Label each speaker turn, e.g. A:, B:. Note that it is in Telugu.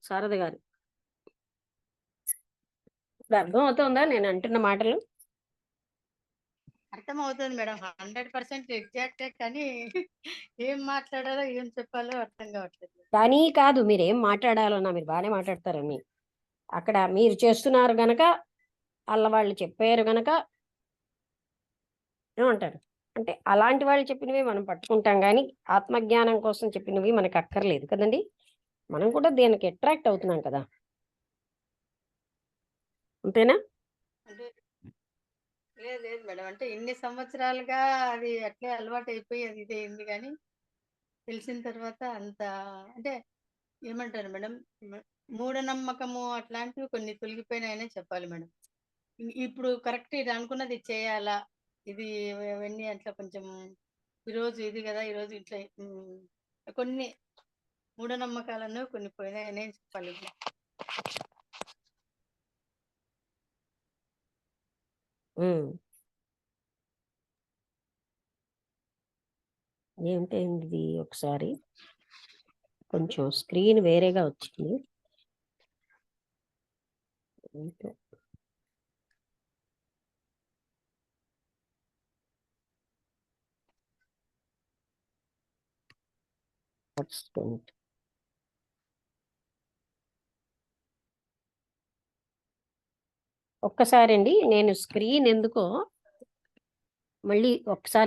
A: శారద గారు. ఇప్పుడు అర్థం అవుతుందా నేను అంటున్న మాటలు?
B: అర్థమవుతుంది మేడం. 100% ఎగ్జాక్టే. కానీ ఏం మాట్లాడాలో, ఏం చెప్పాలో అర్థం కావట్లేదు.
A: కానీ కాదు, మీరేం మాట్లాడాలన్నా మీరు బాగానే మాట్లాడతారని. అక్కడ మీరు చేస్తున్నారు గనక, వాళ్ళు చెప్పారు గనక ఏమంటారు? అంటే అలాంటి వాళ్ళు చెప్పినవి మనం పట్టుకుంటాం గానీ, ఆత్మజ్ఞానం కోసం చెప్పినవి మనకు అక్కర్లేదు కదండీ! మనం కూడా దేనికి అట్రాక్ట్ అవుతున్నాం కదా! అంతేనా?
B: అంటే లేదు లేదు మేడం. అంటే ఇన్ని సంవత్సరాలుగా అది అట్లే అలవాటయిపోయి అది ఇదయింది గానీ, తెలిసిన తర్వాత అంత అంటే ఏమంటారు మేడం, మ మూఢనమ్మకము అట్లాంటివి కొన్ని తొలగిపోయినాయనే చెప్పాలి మేడం. ఇప్పుడు కరెక్ట్ ఇది అనుకున్నది ఇది చేయాలా? ఇది అవన్నీ అట్లా కొంచెం ఈరోజు ఇది గదా! ఈరోజు ఇట్లా కొన్ని మూఢనమ్మకాలను కొన్ని పోయినాయనే చెప్పాలి.
A: హ్మ్. ఏమిటైందిది ఒకసారి? కొంచెం స్క్రీన్ వేరేగా వచ్చింది. ఏంటో. వస్తుంది. ఒక్కసారండి నేను స్క్రీన్ ఎందుకో మళ్ళీ ఒకసారి